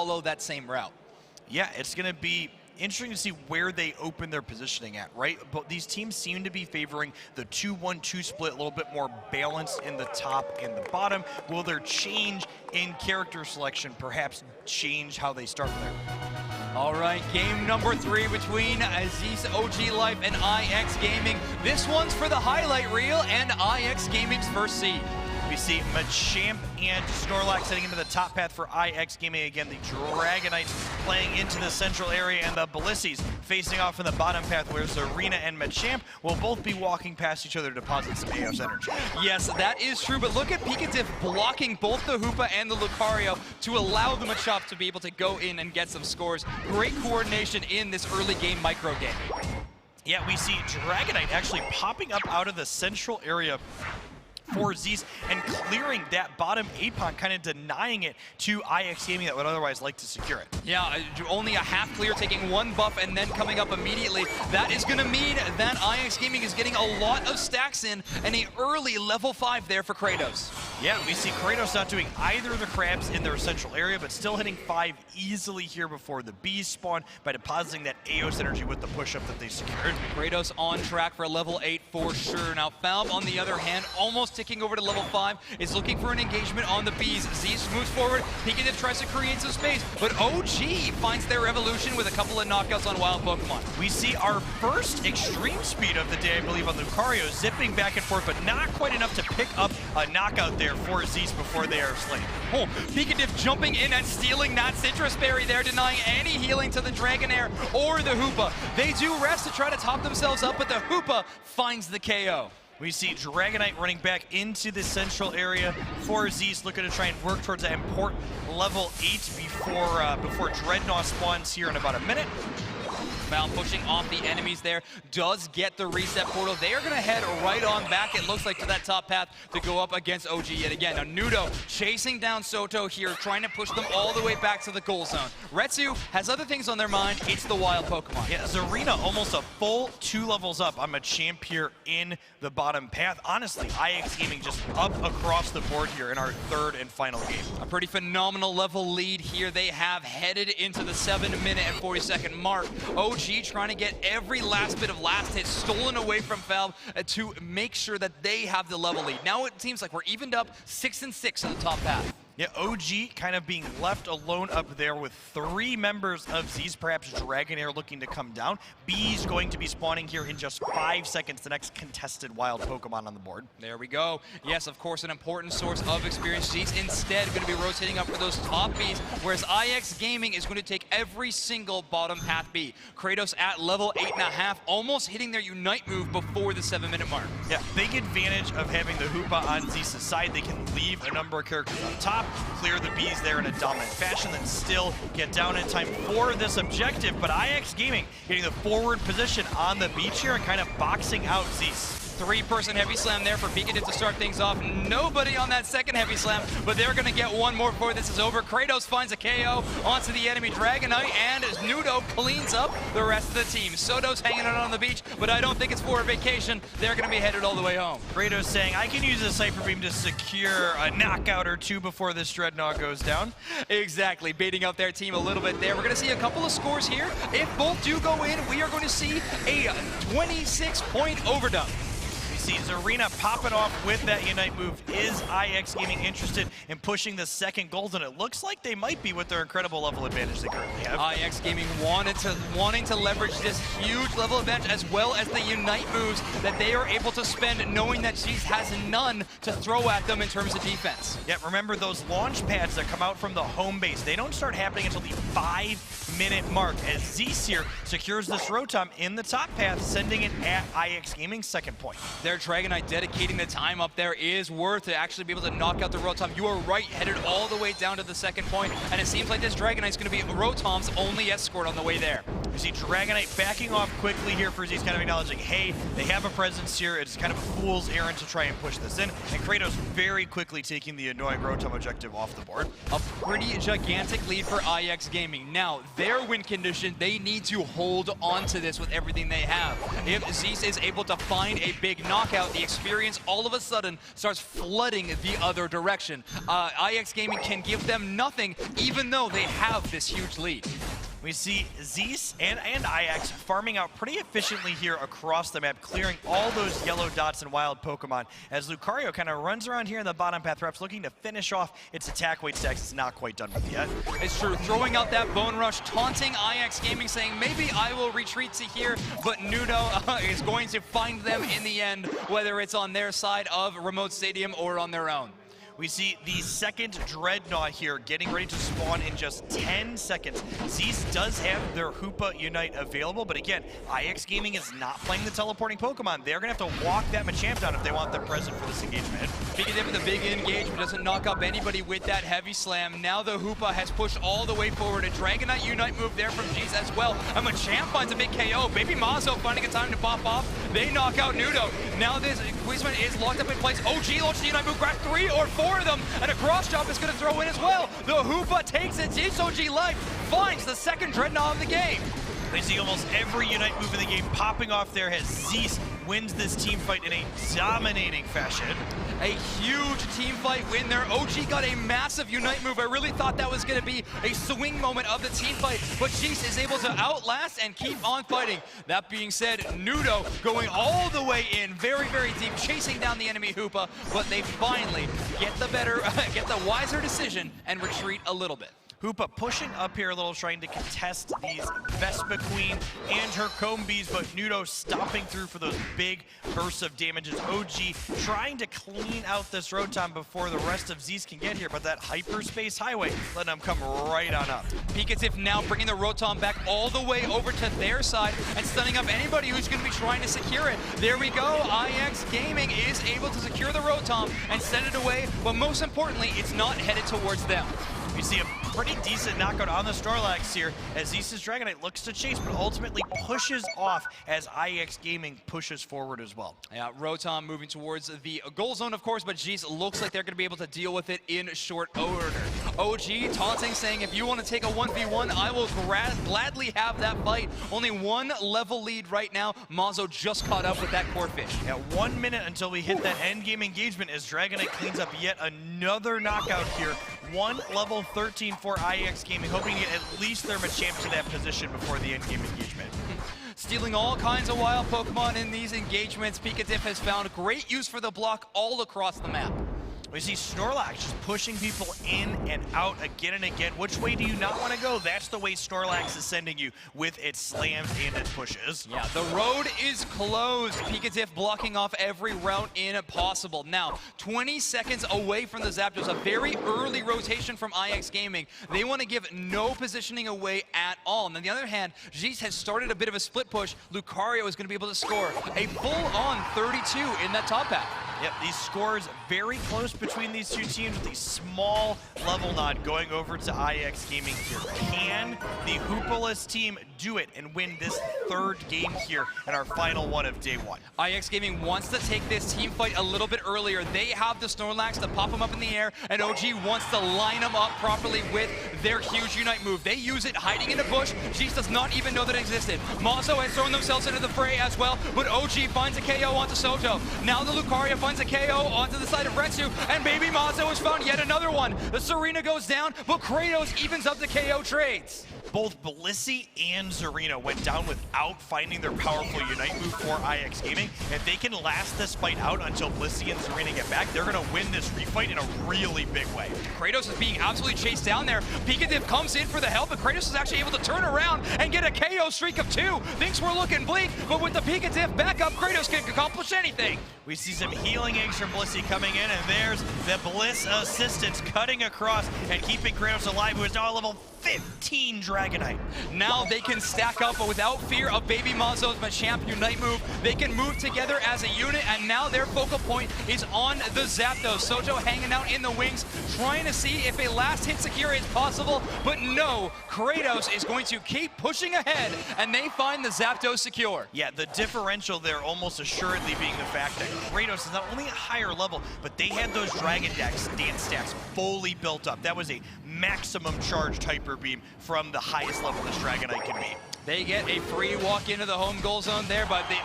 follow that same route. Yeah, it's going to be interesting to see where they open their positioning at, right? But these teams seem to be favoring the 2-1-2 split, a little bit more balanced in the top and the bottom. Will their change in character selection perhaps change how they start there? All right, game number 3 between Aziz OG Life and IX Gaming. This one's for the highlight reel and IX Gaming's first seed. We see Machamp and Snorlax heading into the top path for IX Gaming. Again, the Dragonites playing into the central area, and the Balissis facing off in the bottom path, where Zarina and Machamp will both be walking past each other to deposit some Eos energy. Yes, that is true, but look at Pikatif blocking both the Hoopa and the Lucario to allow the Machop to be able to go in and get some scores. Great coordination in this early game micro game. Yeah, we see Dragonite actually popping up out of the central area for Zeus and clearing that bottom 8-pond, kind of denying it to IX Gaming that would otherwise like to secure it. Yeah, only a half clear, taking 1 buff and then coming up immediately. That is going to mean that IX Gaming is getting a lot of stacks in and an early level 5 there for Kraitos. Yeah, we see Kraitos not doing either of the crabs in their central area, but still hitting 5 easily here before the bees spawn by depositing that Eos energy with the push-up that they secured. Kratos on track for level 8 for sure. Now, Falb, on the other hand, almost ticking over to level 5, is looking for an engagement on the bees. Zeus moves forward, Pikatif tries to create some space, but OG finds their evolution with a couple of knockouts on wild Pokemon. We see our first extreme speed of the day, I believe, on Lucario, zipping back and forth, but not quite enough to pick up a knockout there for Zeus before they are slain. Oh, Pikatif jumping in and stealing that Citrus Berry there, denying any healing to the Dragonair or the Hoopa. They do rest to try to top themselves up, but the Hoopa finds the KO. We see Dragonite running back into the central area for Zeus, looking to try and work towards that important level 8 before Dreadnought spawns here in about a minute. Foul pushing off the enemies there, does get the reset portal. They are going to head right on back, it looks like, to that top path to go up against OG yet again. Now, Nudo chasing down Soto here, trying to push them all the way back to the goal zone. Retsu has other things on their mind. It's the wild Pokemon. Yeah, Zarina almost a full 2 levels up. I'm a champ here in the bottom path. Honestly, IX Gaming just up across the board here in our 3rd and final game. A pretty phenomenal level lead here. They have headed into the 7-minute and 40-second mark. OG trying to get every last bit of last hit stolen away from Falb to make sure that they have the level lead. Now it seems like we're evened up 6-6 in the top path. Yeah, OG kind of being left alone up there with 3 members of Z's, perhaps Dragonair looking to come down. B's going to be spawning here in just 5 seconds, the next contested wild Pokemon on the board. There we go. Yes, of course, an important source of experience. Z's instead going to be rotating up for those top Bs, whereas IX Gaming is going to take every single bottom path B. Kratos at level 8.5, almost hitting their Unite move before the 7-minute mark. Yeah, big advantage of having the Hoopa on Z's side. They can leave a number of characters on top, clear the bees there in a dominant fashion, then still get down in time for this objective. But IX Gaming getting the forward position on the beach here and kind of boxing out Zeus. 3-person heavy slam there for Pikatif to start things off. Nobody on that second heavy slam, but they're going to get one more before this is over. Kratos finds a KO onto the enemy Dragonite, and Nudo cleans up the rest of the team. Soto's hanging out on the beach, but I don't think it's for a vacation. They're going to be headed all the way home. Kratos saying, I can use a Cypher Beam to secure a knockout or 2 before this Dreadnought goes down. Exactly, baiting out their team a little bit there. We're going to see a couple of scores here. If both do go in, we are going to see a 26-point overdub. See Zarina popping off with that Unite move. Is IX Gaming interested in pushing the second gold? And it looks like they might be with their incredible level advantage they currently have. IX Gaming wanting to leverage this huge level advantage as well as the Unite moves that they are able to spend, knowing that Zeus has none to throw at them in terms of defense. Yeah, remember those launch pads that come out from the home base, they don't start happening until the 5-minute mark as Zeus here secures this Rotom in the top path, sending it at IX Gaming's second point. Their Dragonite dedicating the time up there is worth to actually be able to knock out the Rotom. You are right, headed all the way down to the second point, and it seems like this Dragonite's going to be Rotom's only escort on the way there. We see Dragonite backing off quickly here for Z's, kind of acknowledging, hey, they have a presence here. It's kind of a fool's errand to try and push this in. And Kraitos very quickly taking the annoying Rotom objective off the board. A pretty gigantic lead for IX Gaming. Now, their win condition, they need to hold on to this with everything they have. If Zeus is able to find a big knockout, the experience all of a sudden starts flooding the other direction. IX Gaming can give them nothing, even though they have this huge lead. We see Zeus and IX farming out pretty efficiently here across the map, clearing all those yellow dots and wild Pokemon, as Lucario kind of runs around here in the bottom path, perhaps looking to finish off its attack weight stacks. It's not quite done with yet. It's true, throwing out that Bone Rush, taunting IX Gaming, saying maybe I will retreat to here, but Nudo is going to find them in the end, whether it's on their side of Remote Stadium or on their own. We see the second Dreadnought here getting ready to spawn in just 10 seconds. Zeus does have their Hoopa Unite available, but again, IX Gaming is not playing the teleporting Pokemon. They're going to have to walk that Machamp down if they want their present for this engagement. Because if the big engagement doesn't knock up anybody with that heavy slam, now the Hoopa has pushed all the way forward. A Dragonite Unite move there from Zeus as well. And Machamp finds a big KO. Baby Mazo finding a time to pop off. They knock out Nudo. Now this Quizman is locked up in place. OG launches the Unite move, grabs 3 or 4 of them, and a cross chop is going to throw in as well. The Hoopa takes it. Zeus OG Life finds the second Dreadnought of the game. We see almost every Unite move in the game popping off there as Zeus wins this team fight in a dominating fashion. A huge team fight win there. OG got a massive Unite move. I really thought that was going to be a swing moment of the team fight, but Zeus is able to outlast and keep on fighting. That being said, Nudo going all the way in, very, very deep, chasing down the enemy Hoopa, but they finally get the wiser decision and retreat a little bit. Hoopa pushing up here a little, trying to contest these Vespa Queen and her Combees, but Nudo stopping through for those big bursts of damages. OG trying to clean out this Rotom before the rest of Zeus can get here, but that hyperspace highway letting them come right on up. Pikatif now bringing the Rotom back all the way over to their side and stunning up anybody who's going to be trying to secure it. There we go. IX Gaming is able to secure the Rotom and send it away, but most importantly, it's not headed towards them. We see a pretty decent knockout on the Snorlax here as Zeus's Dragonite looks to chase, but ultimately pushes off as IX Gaming pushes forward as well. Yeah, Rotom moving towards the goal zone, of course, but Zeus looks like they're going to be able to deal with it in short order. OG taunting, saying, if you want to take a 1v1, I will gladly have that fight. Only one level lead right now. Mazo just caught up with that Corphish. Yeah, 1 minute until we hit that endgame engagement as Dragonite cleans up yet another knockout here. One level 13 for IX Gaming, hoping to get at least their Machamp to that position before the endgame engagement. Stealing all kinds of wild Pokemon in these engagements, Pikatif has found great use for the block all across the map. We see Snorlax just pushing people in and out again and again. Which way do you not want to go? That's the way Snorlax is sending you with its slams and its pushes. Yeah, the road is closed. Pikatif blocking off every route in possible. Now, 20 seconds away from the Zapdos, a very early rotation from IX Gaming. They want to give no positioning away at all. And on the other hand, Zeus has started a bit of a split push. Lucario is going to be able to score a full-on 32 in that top half. Yep, these scores very close between these two teams with a small level nod going over to IX Gaming here. Can the Hoopaless team do it and win this third game here in our final one of day one? IX Gaming wants to take this team fight a little bit earlier. They have the Snorlax to pop them up in the air, and OG wants to line them up properly with their huge Unite move. They use it hiding in a bush. Zeus does not even know that it existed. Mazo has thrown themselves into the fray as well, but OG finds a KO onto Soto. Now the Lucario finds a KO onto the side of Retsu, and Baby Mazo has found yet another one. The Serena goes down, but Kraitos evens up the KO trades. Both Blissey and Zarina went down without finding their powerful Unite move for IX Gaming. If they can last this fight out until Blissey and Zarina get back, they're going to win this refight in a really big way. Kraitos is being absolutely chased down there. Pikatif comes in for the help, but Kraitos is actually able to turn around and get a KO streak of 2. Things were looking bleak, but with the Pikatif backup, Kraitos can accomplish anything. We see some healing eggs from Blissey coming in, and there's the Bliss assistance cutting across and keeping Kraitos alive, who is now a level 15 Dragonite. Now they can stack up, but without fear of Baby Mazo's Machamp Unite move, they can move together as a unit, and now their focal point is on the Zapdos. Soto hanging out in the wings, trying to see if a last hit secure is possible, but no, Kraitos is going to keep pushing ahead, and they find the Zapdos secure. Yeah, the differential there almost assuredly being the fact that Kraitos is not only a higher level, but they had those Dragon Dance stats fully built up. That was a maximum charged Hyper Beam from the highest level this Dragonite can be. They get a free walk into the home goal zone there, but the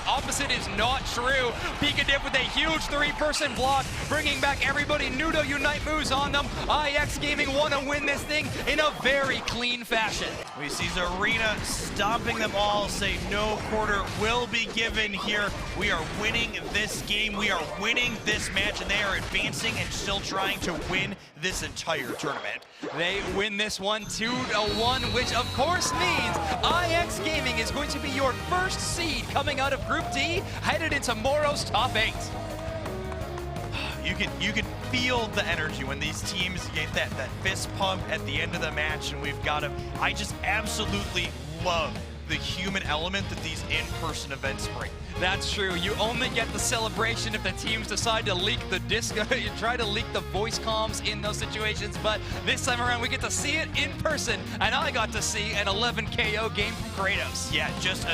opposite is not true. Pikachu with a huge three-person block, bringing back everybody. Itsnudo Unite moves on them. IX Gaming want to win this thing in a very clean fashion. We see Zarina stomping them all, say no quarter will be given here. We are winning this game. We are winning this match, and they are advancing and still trying to win this entire tournament. They win this one 2-1, which of course means IX Gaming is going to be your first seed coming out of Group D, headed into tomorrow's top 8. You can feel the energy when these teams get that fist pump at the end of the match, and we've got them. I just absolutely love the human element that these in-person events bring. That's true. You only get the celebration if the teams decide to leak the disco. You try to leak the voice comms in those situations, but this time around we get to see it in person, and I got to see an 11 KO game from Kraitos. Yeah, just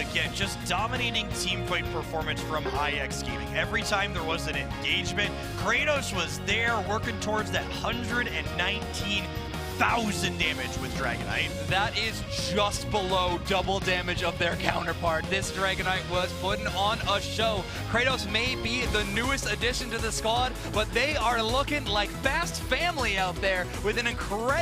dominating team fight performance from IX Gaming. Every time there was an engagement, Kraitos was there working towards that 119,000 damage with Dragonite. That is just below double damage of their counterpart. This Dragonite was putting on a show. Kraitos may be the newest addition to the squad, but they are looking like fast family out there with an incredible